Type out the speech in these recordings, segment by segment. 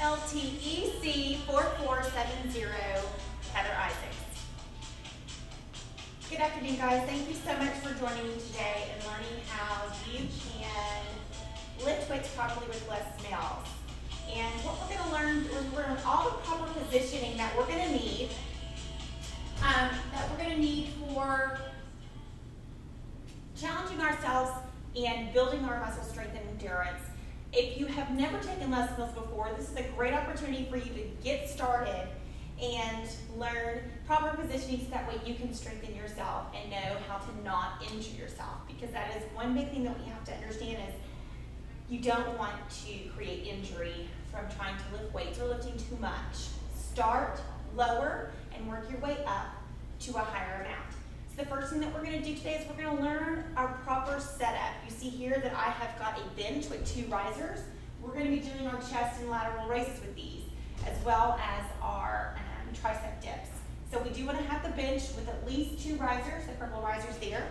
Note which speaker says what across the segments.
Speaker 1: LTEC 4470, Heather Isaacs. Good afternoon, guys. Thank you so much for joining me today and learning how you can lift weights properly with less smells. And what we're going to learn is we're going to learn all the proper positioning that we're going to need, for challenging ourselves and building our muscle strength and endurance. If you have never taken Les Mills before, this is a great opportunity for you to get started and learn proper positioning so that way you can strengthen yourself and know how to not injure yourself, because that is one big thing that we have to understand is you don't want to create injury from trying to lift weights or lifting too much. Start lower and work your way up to a higher amount. So the first thing that we're going to do today is we're going to learn our proper setup. You see here that I have got a bench with 2 risers. We're going to be doing our chest and lateral raises with these, as well as our tricep dips. So we do want to have the bench with at least 2 risers, the purple risers there.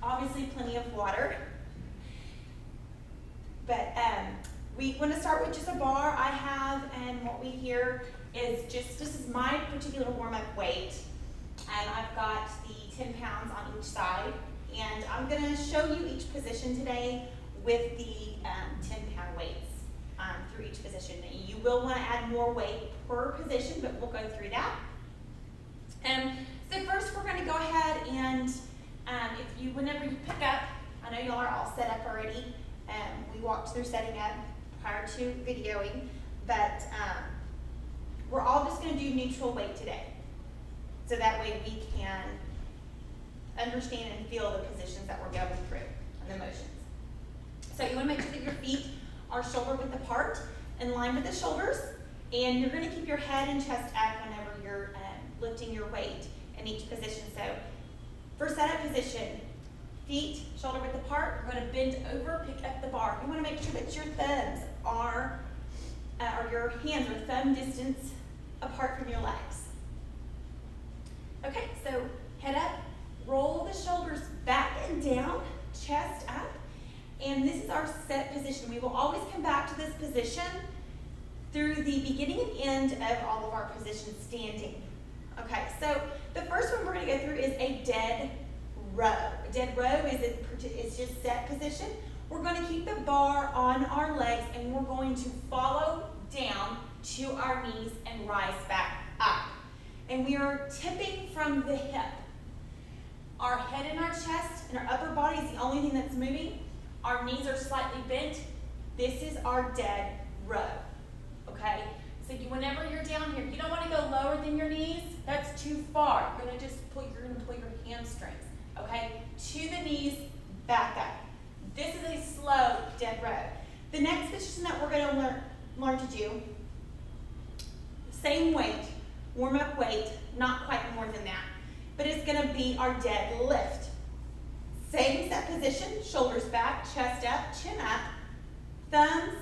Speaker 1: Obviously plenty of water. But we want to start with just a bar I have, and what we hear is just, this is my particular warm-up weight. And I've got the 10 pounds on each side, and I'm going to show you each position today with the 10-pound weights through each position. You will want to add more weight per position, but we'll go through that. So first we're going to go ahead and whenever you pick up, I know y'all are all set up already. We walked through setting up prior to videoing, but we're all just going to do neutral weight today. So that way we can understand and feel the positions that we're going through and the motions. So you want to make sure that your feet are shoulder width apart, in line with the shoulders, and you're going to keep your head and chest up whenever you're lifting your weight in each position. So for setup position, feet shoulder width apart, you're going to bend over, pick up the bar. You want to make sure that your thumbs are, or your hands are thumb distance apart from your legs. Okay, so head up, roll the shoulders back and down, chest up, and this is our set position. We will always come back to this position through the beginning and end of all of our positions standing. Okay, so the first one we're going to go through is a dead row. A dead row is just set position. We're going to keep the bar on our legs, and we're going to follow down to our knees and rise back up. And we are tipping from the hip. Our head and our chest and our upper body is the only thing that's moving. Our knees are slightly bent. This is our dead row, okay? So whenever you're down here, you don't want to go lower than your knees. That's too far. You're going to just pull your hamstrings, okay? To the knees, back up. This is a slow dead row. The next position that we're going to learn to do, same weight, warm-up weight, not quite more than that, but it's going to be our dead lift. Same set position, shoulders back, chest up, chin up, thumbs,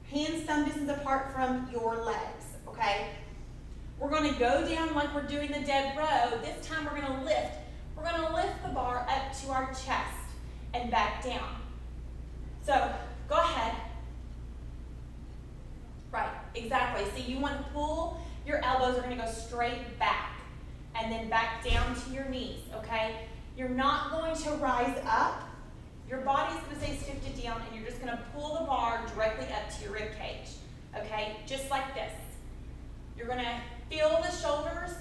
Speaker 1: hands thumb distance apart from your legs, okay? We're going to go down like we're doing the dead row. This time we're going to lift. We're going to lift the bar up to our chest and back down. So go ahead. Right, exactly. So you want to pull. Your elbows are going to go straight back and then back down to your knees, okay? You're not going to rise up. Your body is going to stay shifted down, and you're just going to pull the bar directly up to your rib cage, okay? Just like this. You're going to feel the shoulders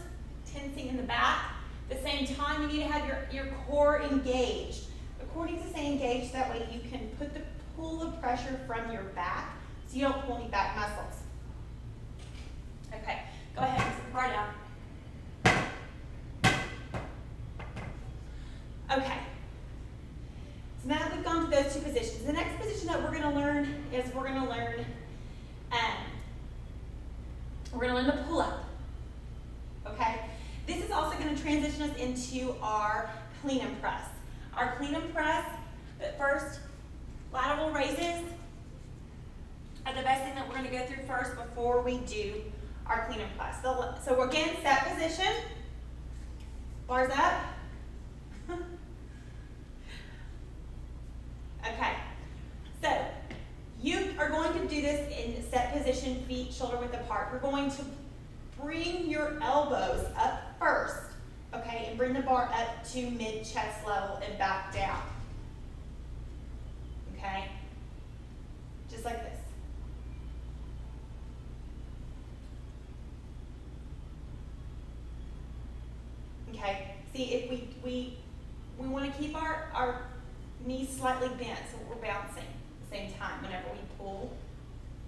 Speaker 1: tensing in the back. At the same time, you need to have your core engaged. The core needs to stay engaged, that way you can pull the pressure from your back so you don't pull any back muscles. Okay. Go ahead and sit the bar down. Okay. So now that we've gone to those 2 positions, the next position that we're going to learn is we're going to learn the pull-up. Okay. This is also going to transition us into our clean and press. Our clean and press, but first, lateral raises are the best thing that we're going to go through first before we do our clean and press. So again, set position, bars up. Okay, so you are going to do this in position, feet shoulder width apart. You're going to bring your elbows up first, okay, and bring the bar up to mid-chest level and back down, okay, just like this. Okay, see, if we want to keep our knees slightly bent so we're bouncing at the same time whenever we pull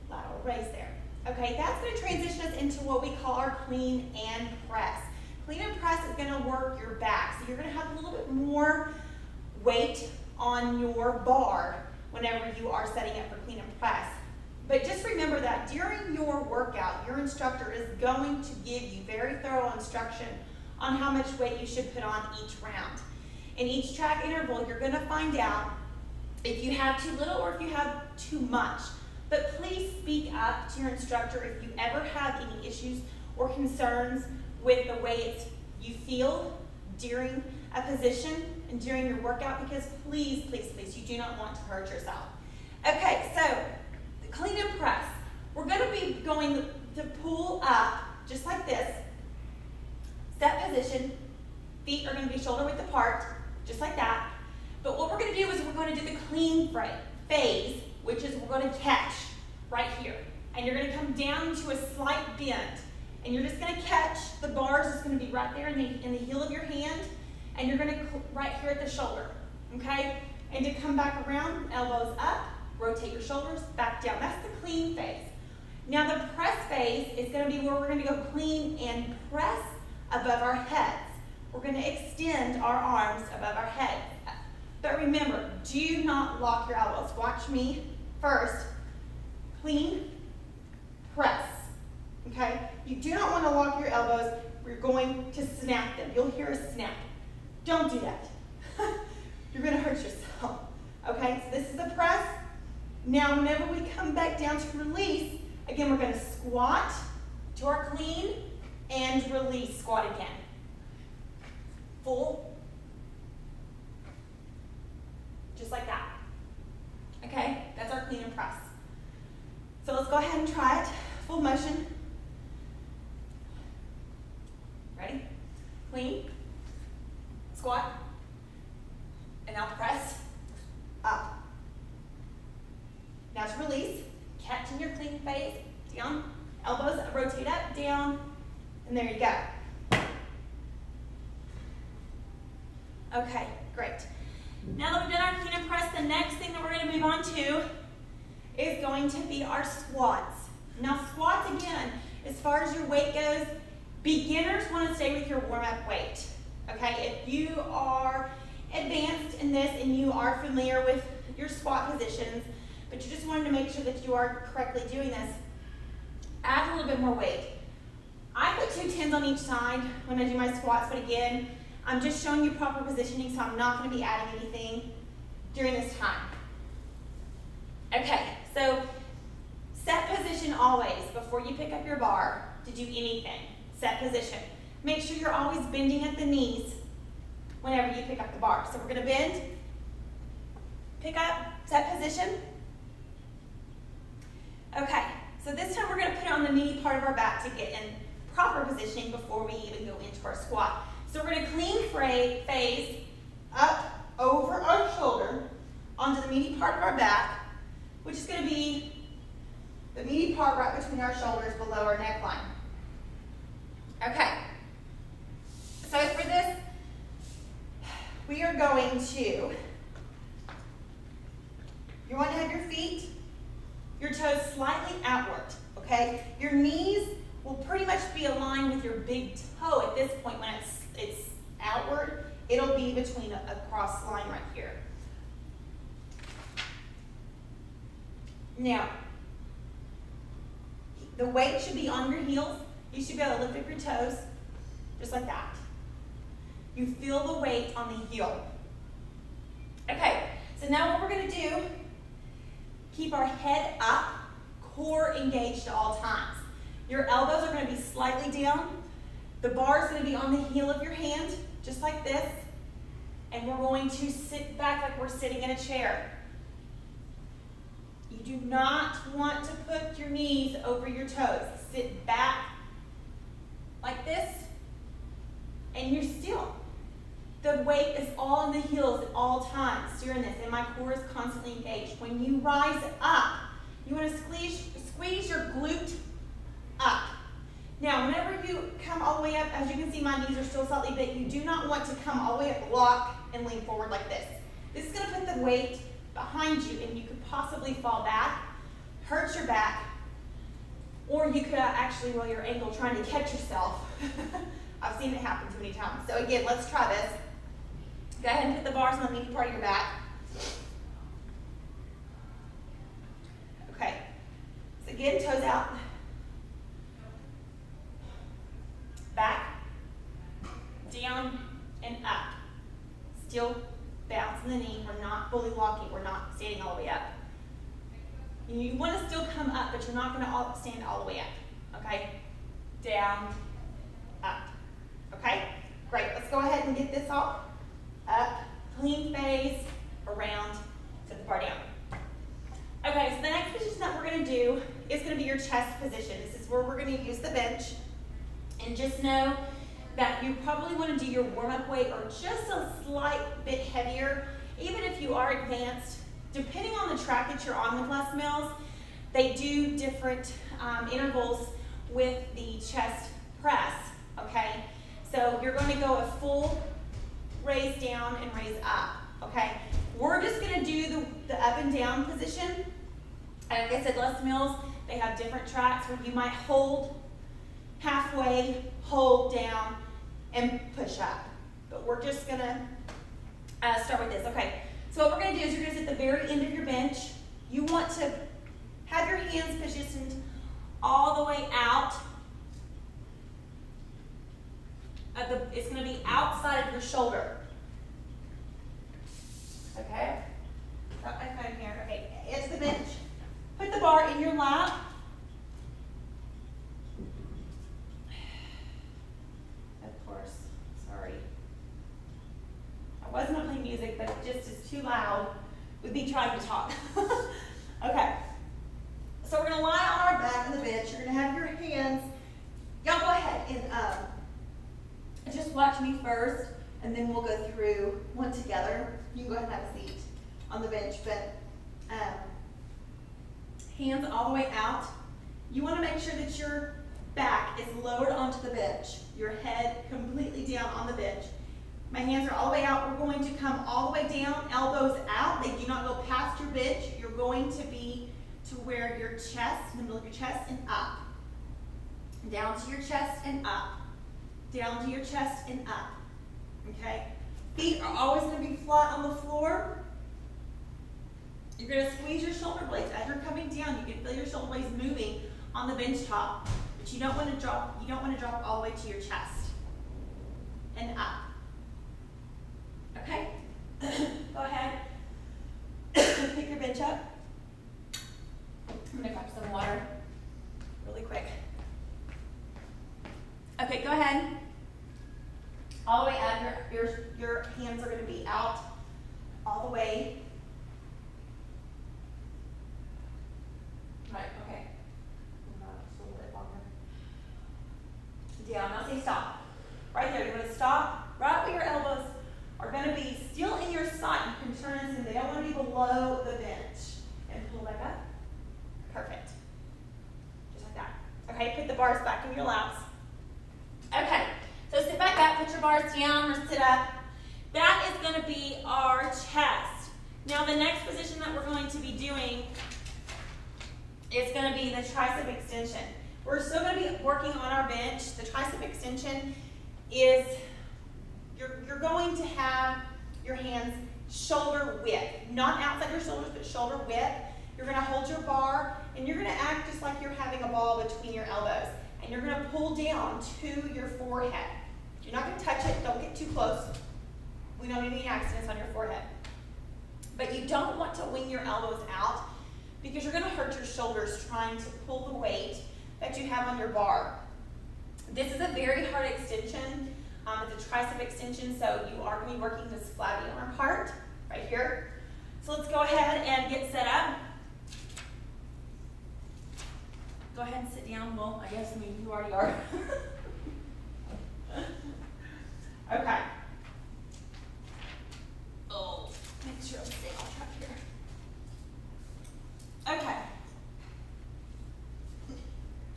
Speaker 1: lateral raise there. Okay, that's going to transition us into what we call our clean and press. Clean and press is going to work your back, so you're going to have a little bit more weight on your bar whenever you are setting up for clean and press. But just remember that during your workout, your instructor is going to give you very thorough instruction on how much weight you should put on each round. In each track interval, you're going to find out if you have too little or if you have too much. But please speak up to your instructor if you ever have any issues or concerns with the way you feel during a position and during your workout, because please, please, please, you do not want to hurt yourself. Okay, so the clean and press. We're going to be going to pull up just like this. Set position. Feet are going to be shoulder width apart, just like that. But what we're going to do is we're going to do the clean phase, which is we're going to catch right here. And you're going to come down into a slight bend. And you're just going to catch, the bars is going to be right there in the heel of your hand. And you're going to right here at the shoulder, okay? And to come back around, elbows up, rotate your shoulders, back down. That's the clean phase. Now the press phase is going to be where we're going to go clean and press above our heads. We're going to extend our arms above our heads. But remember, do not lock your elbows. Watch me first. Clean, press. Okay? You do not want to lock your elbows. We're going to snap them. You'll hear a snap. Don't do that. You're going to hurt yourself. Okay? So this is the press. Now, whenever we come back down to release, again, we're going to squat to our clean and release. Squat again. Full. Just like that. Okay? That's our clean and press. So let's go ahead and try it. Full motion. Ready? Clean. Squat. And now press. Up. Now to release. Catch in your clean phase. Down. Elbows rotate up, down. And there you go. Okay, great. Now that we've done our clean and press, the next thing that we're going to move on to is going to be our squats. Now squats, again, as far as your weight goes, beginners want to stay with your warm-up weight. Okay, if you are advanced in this and you are familiar with your squat positions, but you just wanted to make sure that you are correctly doing this, add a little bit more weight. I put 2 10s on each side when I do my squats, but again, I'm just showing you proper positioning, so I'm not going to be adding anything during this time. Okay, so set position always before you pick up your bar to do anything. Set position. Make sure you're always bending at the knees whenever you pick up the bar. So we're going to bend, pick up, set position. Okay, so this time we're going to put it on the meaty part of our back to get in proper positioning before we even go into our squat. So we're going to clean phase up over our shoulder onto the meaty part of our back, which is going to be the meaty part right between our shoulders below our neckline. Okay, so for this, we are going to, you want to have your feet, your toes slightly outward, okay? Your knees will pretty much be aligned with your big toe at this point. When it's outward, it'll be between a cross line right here. Now, the weight should be on your heels. You should be able to lift up your toes, just like that. You feel the weight on the heel. Okay, so now what we're going to do, keep our head up, core engaged at all times. Your elbows are going to be slightly down. The bar is going to be on the heel of your hand, just like this. And we're going to sit back like we're sitting in a chair. You do not want to put your knees over your toes. Sit back like this, and you're still. The weight is all in the heels at all times during this, and my core is constantly engaged. When you rise up, you want to squeeze your glute up. Now, whenever you come all the way up, as you can see, my knees are still slightly bent. You do not want to come all the way up, lock, and lean forward like this. This is going to put the weight behind you, and you could possibly fall back, hurt your back, or you could actually roll your ankle trying to catch yourself. I've seen it happen too many times. So again, let's try this. Go ahead and put the bars on the meaty part of your back. Okay. So again, toes out. Back, down, and up. Still bouncing the knee. We're not fully walking. We're not standing all the way up. You want to still come up, but you're not going to stand all the way up. Okay? Down, up. Okay? Great. Let's go ahead and get this off. Up, clean face, around, to the bar down. Okay, so the next position that we're going to do is going to be your chest position. This is where we're going to use the bench. And just know that you probably want to do your warm-up weight or just a slight bit heavier. Even if you are advanced, depending on the track that you're on with Les Mills, they do different intervals with the chest press, okay? So you're going to go a full raise down and raise up, okay? We're just going to do the up and down position. And like I said, Les Mills, they have different tracks where you might hold halfway, hold down, and push up. But we're just going to start with this. Okay, so what we're going to do is you're going to sit at the very end of your bench. You want to have your hands positioned all the way out. It's going to be outside of your shoulder. Okay? Got my phone here. Okay, edge of the bench. Put the bar in your lap. Of course, sorry. I was not playing music, but it just is too loud with me trying to talk. Okay. So we're going to lie on our back on the bench. You're going to have your hands. Y'all go ahead and just watch me first, and then we'll go through one together. You can go ahead and have a seat on the bench, but hands all the way out. You want to make sure that your back is lowered onto the bench, your head completely down on the bench. My hands are all the way out. We're going to come all the way down, elbows out. They do not go past your bench. You're going to be to where your chest, in the middle of your chest, and up. Down to your chest and up. Down to your chest and up. Okay? Feet are always going to be flat on the floor. You're going to squeeze your shoulder blades as you're coming down. You can feel your shoulder blades moving on the bench top, but you don't want to drop. You don't want to drop all the way to your chest and up. Okay? Go ahead. Pick your bench up. I'm going to grab some water really quick. Okay, go ahead. All the way out. Your hands are going to be out all the way. Right, okay. Just a little bit longer. Down. Now say stop. Right there. You're going to stop right where your elbows are going to be still in your side. You can turn this in. They don't want to be below the bench. And pull back up. Perfect. Just like that. Okay, put the bars back in your laps. Okay, so sit back up, put your bars down, or sit up. That is going to be our chest. Now the next position that we're going to be doing is going to be the tricep extension. We're still going to be working on our bench. The tricep extension is, you're going to have your hands shoulder width, not outside your shoulders, but shoulder width. You're going to hold your bar, and you're going to act just like you're having a ball between your elbows. And you're going to pull down to your forehead. You're not going to touch it. Don't get too close. We don't need any accidents on your forehead. But you don't want to wing your elbows out because you're going to hurt your shoulders trying to pull the weight that you have on your bar. This is a very hard extension. It's a tricep extension, so you are going to be working this flabby arm part right here. So let's go ahead and get set up. go ahead and sit down. Well, I guess, you already are. Okay. Oh, make sure I'm staying on track here. Okay.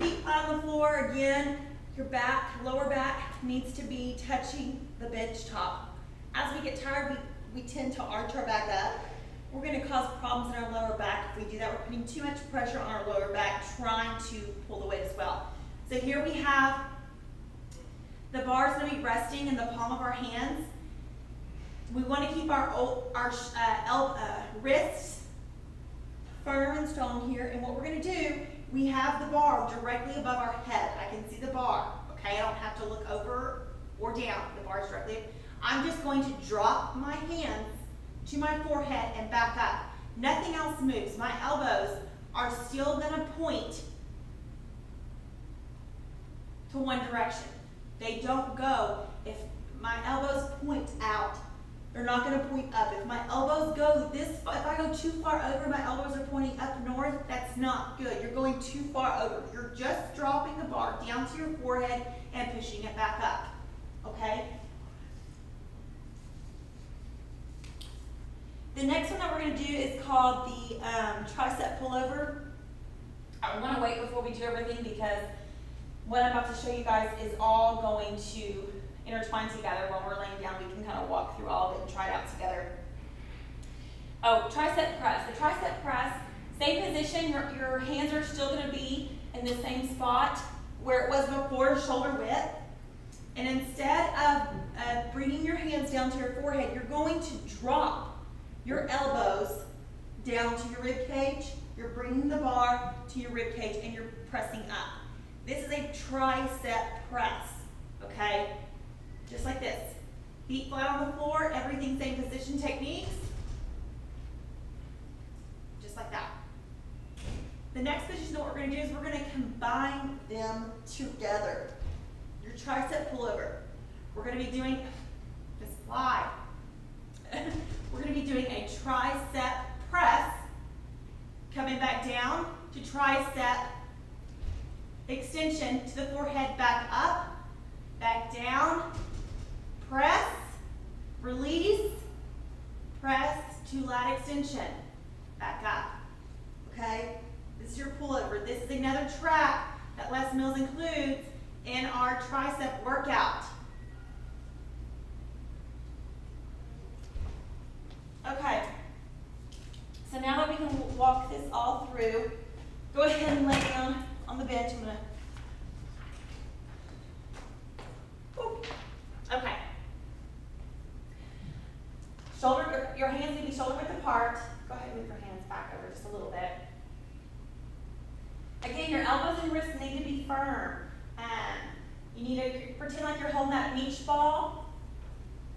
Speaker 1: Feet on the floor again. Your back, lower back needs to be touching the bench top. As we get tired, we tend to arch our back up. We're going to cause problems in our lower back. If we do that, we're putting too much pressure on our lower back, trying to pull the weight as well. So here we have the bar is going to be resting in the palm of our hands. We want to keep our wrists firm and strong here. And what we're going to do, we have the bar directly above our head. I can see the bar. Okay, I don't have to look over or down. The bar is directly. I'm just going to drop my hands to my forehead and back up. Nothing else moves. My elbows are still going to point to one direction. They don't go. If my elbows point out, they're not going to point up. If my elbows go this far, if I go too far over, my elbows are pointing up north, that's not good. You're going too far over. You're just dropping the bar down to your forehead and pushing it back up. Okay? The next one that we're going to do is called the tricep pullover. I want to wait before we do everything because what I'm about to show you guys is all going to intertwine together. While we're laying down, we can kind of walk through all of it and try it out together. Oh, tricep press. The tricep press, same position. Your hands are still going to be in the same spot where it was before, shoulder width. And instead of bringing your hands down to your forehead, you're going to drop your elbows down to your rib cage. You're bringing the bar to your rib cage and you're pressing up. This is a tricep press, okay? Just like this. Feet flat on the floor, everything same position techniques. Just like that. The next position that we're going to do is we're going to combine them together. Your tricep pullover. We're going to be doing, just fly. We're going to be doing a tricep press, coming back down to tricep extension to the forehead, back up, back down, press, release, press to lat extension, back up, okay? This is your pullover. This is another track that Les Mills includes in our tricep workout. Okay, so now that we can walk this all through, go ahead and lay down on the bench. I'm gonna, okay. Your hands need to be shoulder width apart. Go ahead and move your hands back over just a little bit. Again, your elbows and wrists need to be firm. You need to pretend like you're holding that beach ball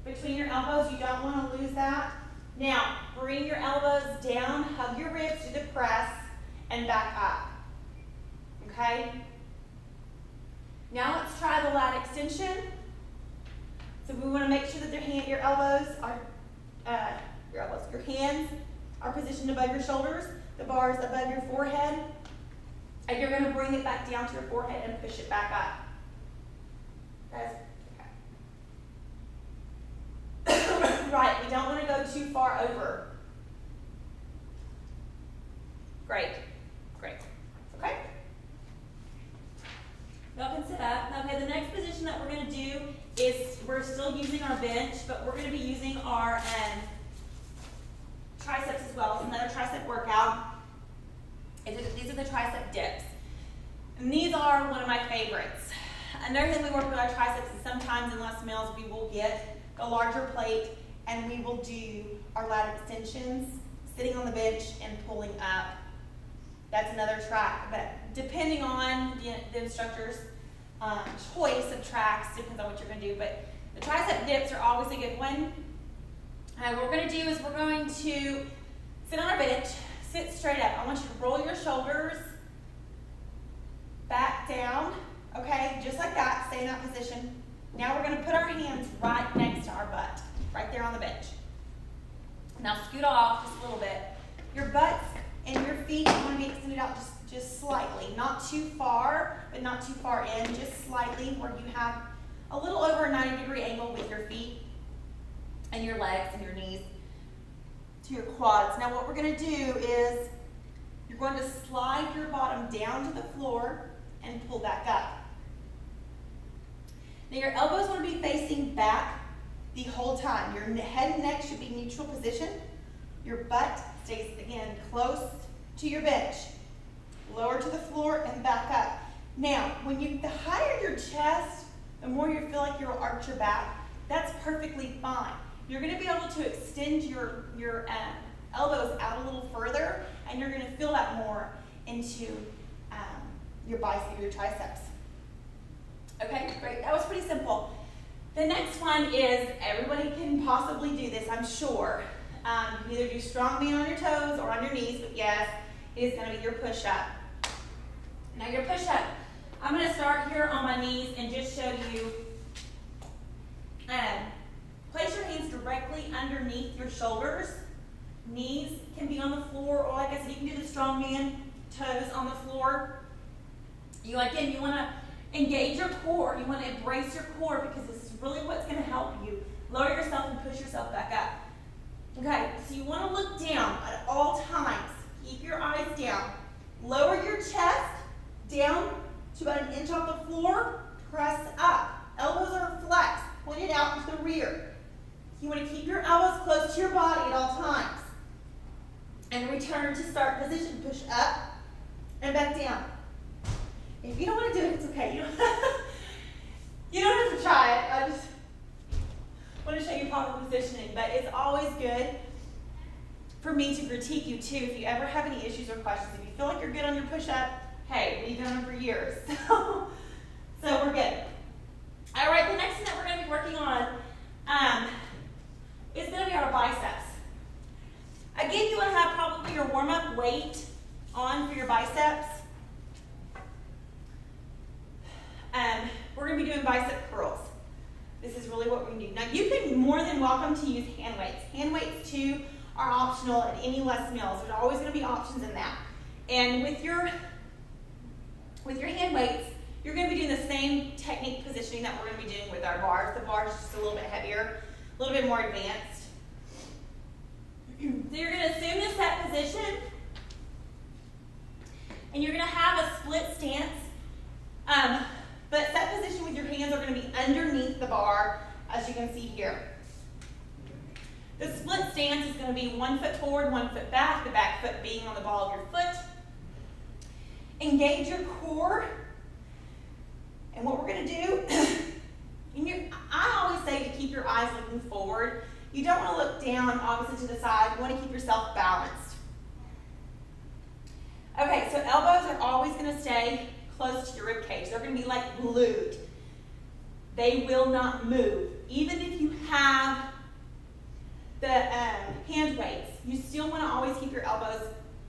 Speaker 1: between your elbows. You don't want to lose that. Now, bring your elbows down, hug your ribs to the press, and back up. Okay? Now let's try the lat extension. So we want to make sure that your hands are positioned above your shoulders, the bar is above your forehead, and you're going to bring it back down to your forehead and push it back up. Guys, okay. Right, we don't want to go too far over. Great, great. Okay? Y'all can sit up. Okay, the next position that we're going to do is we're still using our bench, but we're going to be using our triceps as well. It's another tricep workout. These are the tricep dips. And these are one of my favorites. Another thing we work with our triceps is sometimes in Les Mills we will get a larger plate and we will do our lat extensions sitting on the bench and pulling up. That's another track, but depending on the instructor's choice of tracks, depends on what you're going to do, but the tricep dips are always a good one. What we're going to do is we're going to sit on our bench, sit straight up. I want you to roll your shoulders back down, okay, just like that, stay in that position. Now we're going to put our hands right next to our butt, right there on the bench. Now scoot off just a little bit. Your butts and your feet want to be extended out just just slightly, not too far, but not too far in, just slightly, where you have a little over a 90-degree angle with your feet and your legs and your knees to your quads. Now what we're going to do is you're going to slide your bottom down to the floor and pull back up. Now your elbows want to be facing back the whole time. Your head and neck should be neutral position. Your butt stays, again, close to your bench. Lower to the floor and back up. Now, the higher your chest, the more you feel like you'll arch your back. That's perfectly fine. You're going to be able to extend your elbows out a little further, and you're going to feel that more into your bicep, your triceps. Okay, great. That was pretty simple. The next one is, everybody can possibly do this, I'm sure. You either do strongman on your toes or on your knees, but yes, it is going to be your push-up. Now your push-up, I'm going to start here on my knees and just show you, place your hands directly underneath your shoulders. Knees can be on the floor, or like I said, you can do the strongman, toes on the floor. Again, you want to engage your core. You want to embrace your core, because this is really what's going to help you lower yourself and push yourself back up. Okay, so you want to look down at all times. Keep your eyes down. Lower your chest down to about 1 inch off the floor. Press up. Elbows are flexed, pointed out to the rear. You want to keep your elbows close to your body at all times. And return to start position. Push up and back down. If you don't want to do it, it's okay. You don't have to try it. I just want to show you proper positioning, but it's always good for me to critique you too. If you ever have any issues or questions, if you feel like you're good on your push-up, hey, we've done them for years, so we're good. All right, the next thing that we're going to be working on is going to be our biceps. Again, you want to have probably your warm-up weight on for your biceps. We're going to be doing bicep curls. This is really what we're going to do. Now, you can more than welcome to use hand weights. Hand weights, too, are optional at any Les Mills. There's always going to be options in that. And with your hand weights, you're going to be doing the same technique positioning that we're going to be doing with our bars. The bar is just a little bit heavier, a little bit more advanced. So you're going to assume the set position, and you're going to have a split stance. But set position with your hands are going to be underneath the bar, as you can see here. The split stance is going to be 1 foot forward, 1 foot back, the back foot being on the ball of your foot. Engage your core. And what we're going to do, I always say to keep your eyes looking forward. You don't want to look down, obviously, to the side. You want to keep yourself balanced. Okay, so elbows are always going to stay close to your rib cage. They're going to be like glued. They will not move. Even if you have the hand weights, you still want to always keep your elbows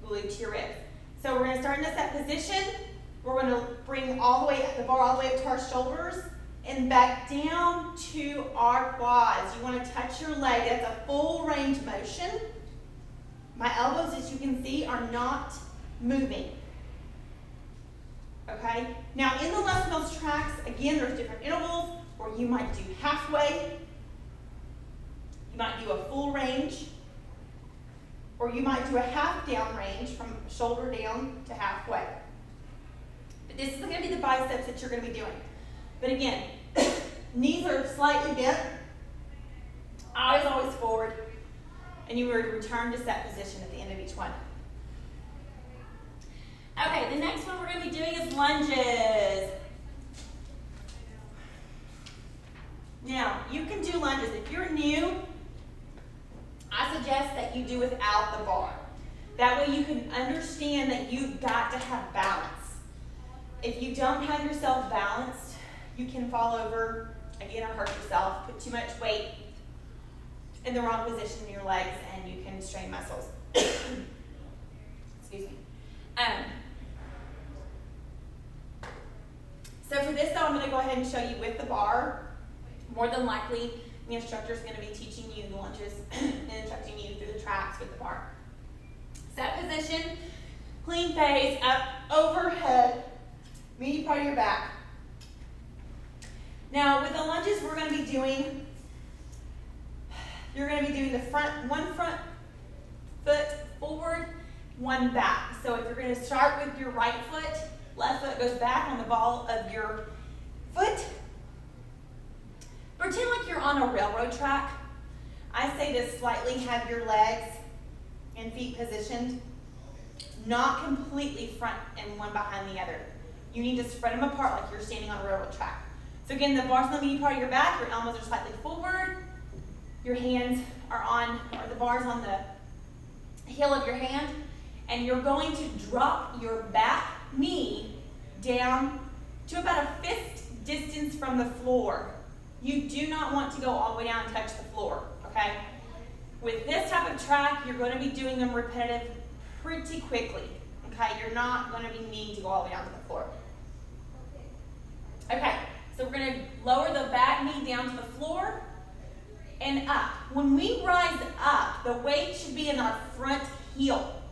Speaker 1: glued to your ribs. So we're going to start in a set position. We're going to bring the bar all the way up to our shoulders and back down to our quads. You want to touch your leg. That's a full range motion. My elbows, as you can see, are not moving. Okay? Now, in the Les Mills tracks, again, there's different intervals where you might do halfway, you might do a full range, or you might do a half down range from shoulder down to halfway. But this is going to be the biceps that you're going to be doing. But again, knees are slightly bent, eyes always forward, and you will return to set position at the end of each one. Okay, the next one we're going to be doing is lunges. Now, you can do lunges. If you're new, I suggest that you do without the bar. That way you can understand that you've got to have balance. If you don't have yourself balanced, you can fall over, again, or hurt yourself, put too much weight in the wrong position in your legs, and you can strain muscles. Excuse me. So for this, though, I'm going to go ahead and show you with the bar. More than likely, the instructor is going to be teaching you the lunges and instructing you through the tracks with the bar. Set position, Clean face, up, overhead, immediate part of your back. Now with the lunges we're going to be doing, you're going to be doing the one front foot forward, one back. So if you're going to start with your right foot, left foot goes back on the ball of your foot. Pretend like you're on a railroad track. I say to slightly have your legs and feet positioned, not completely front and one behind the other. You need to spread them apart like you're standing on a railroad track. So again, the bar's on the immediate part of your back, your elbows are slightly forward, your hands are on, or the bar's on the heel of your hand, and you're going to drop your back knee down to about a fist distance from the floor. You do not want to go all the way down and touch the floor, okay? With this type of track, you're going to be doing them repetitive pretty quickly, okay? You're not going to be needing to go all the way down to the floor. Okay, so we're going to lower the back knee down to the floor and up. When we rise up, the weight should be in our front heel.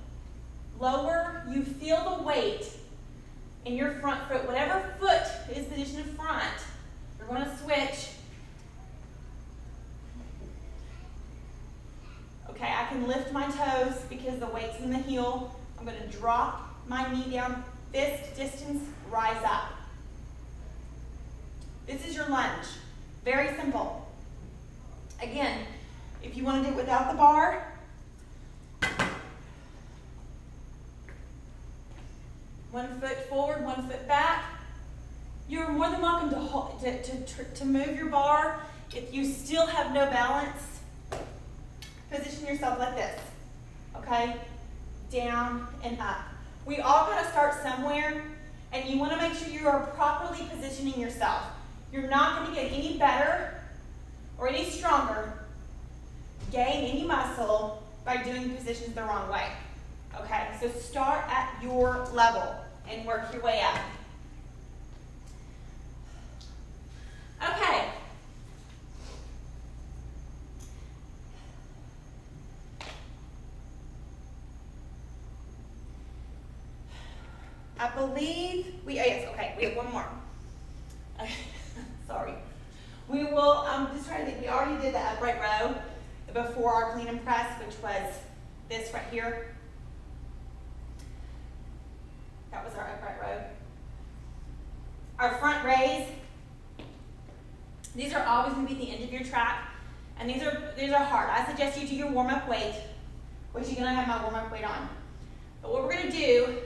Speaker 1: Lower, you feel the weight in your front foot. Whatever foot is positioned in front, you're going to switch. Okay, I can lift my toes because the weight's in the heel. I'm going to drop my knee down, fist distance, rise up. This is your lunge. Very simple. Again, if you want to do it without the bar, one foot forward, one foot back. You're more than welcome to move your bar. If you still have no balance, position yourself like this, okay? Down and up. We all got to start somewhere, and you want to make sure you are properly positioning yourself. You're not going to get any better or any stronger, gain any muscle by doing positions the wrong way, okay? So start at your level and work your way up. Okay. I believe yes, okay, we have one more. Sorry. We will, I'm just trying to think, we already did the upright row before our clean and press, which was this right here. That was our upright row. Our front raise, these are always going to be at the end of your track, and these are hard. I suggest you do your warm-up weight, which you're going to have my warm-up weight on. But what we're going to do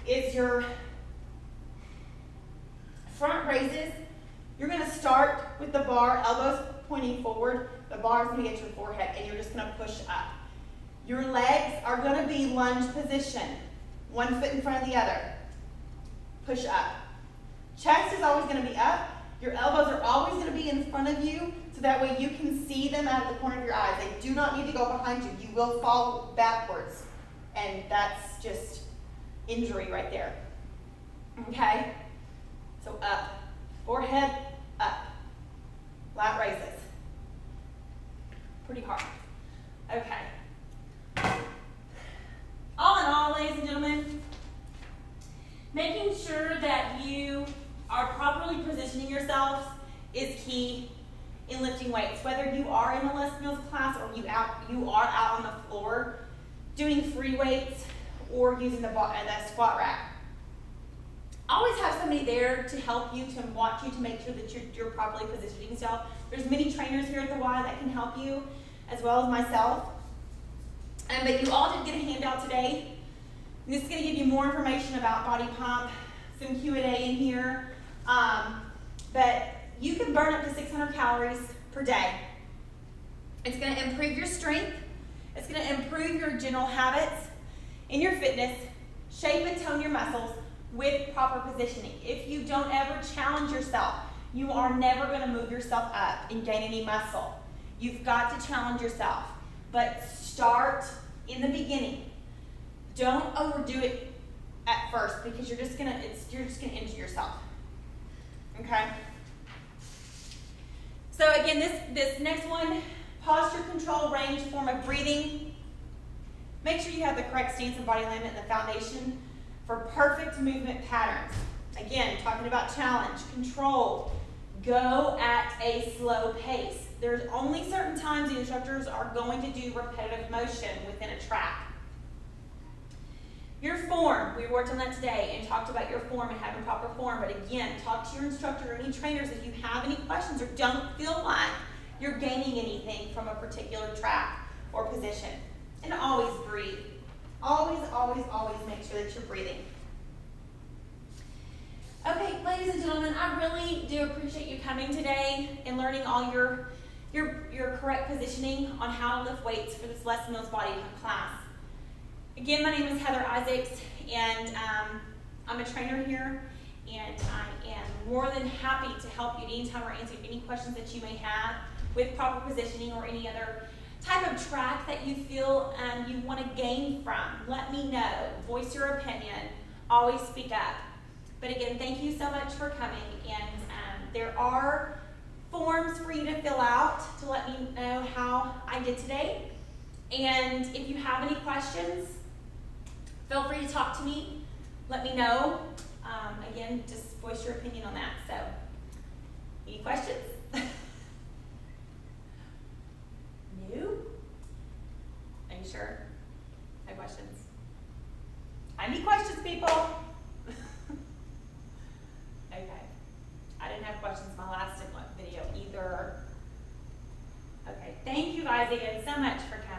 Speaker 1: is your front raises. You're going to start with the bar, elbows pointing forward. The bar is going to get your forehead, and you're just going to push up. Your legs are going to be lunge position, one foot in front of the other. Push up. Chest is always going to be up. Your elbows are always going to be in front of you, so that way you can see them out of the corner of your eyes. They do not need to go behind you. You will fall backwards, and that's just injury right there. Okay? So up. Forehead up. Lat raises. Pretty hard. Okay. All in all, ladies and gentlemen, making sure that you are properly positioning yourselves is key in lifting weights. Whether you are in a Les Mills class or you are out on the floor doing free weights or using the squat rack. Always have somebody there to help you, to watch you, to make sure that you're properly positioning yourself. There's many trainers here at the Y that can help you, as well as myself. But you all did get a handout today. This is going to give you more information about body pump, some Q&A in here. But you can burn up to 600 calories per day. It's going to improve your strength. It's going to improve your general habits in your fitness, shape and tone your muscles with proper positioning. If you don't ever challenge yourself, you are never going to move yourself up and gain any muscle. You've got to challenge yourself, but start in the beginning. Don't overdo it at first, because you're just gonna injure yourself. Okay. So again, this next one, posture control, range, form of breathing. Make sure you have the correct stance and body alignment and the foundation for perfect movement patterns. Again, talking about challenge, control, go at a slow pace. There's only certain times the instructors are going to do repetitive motion within a track. Your form, we worked on that today and talked about your form and having proper form, but again, talk to your instructor or any trainers if you have any questions or don't feel like you're gaining anything from a particular track or position. And always breathe. Always, always, always make sure that you're breathing. Okay, ladies and gentlemen, I really do appreciate you coming today and learning all your correct positioning on how to lift weights for this Les Mills Body Pump class. Again, my name is Heather Isaacs, and I'm a trainer here, and I am more than happy to help you anytime or answer any questions that you may have with proper positioning or any other type of track that you feel you want to gain from. Let me know. Voice your opinion. Always speak up. But again, thank you so much for coming, and there are forms for you to fill out to let me know how I did today. And if you have any questions, feel free to talk to me. Let me know. Again, just voice your opinion on that. So, any questions? New? Are you sure? No questions? I need questions, people. Okay. I didn't have questions in my last video either. Okay. Thank you guys again so much for coming.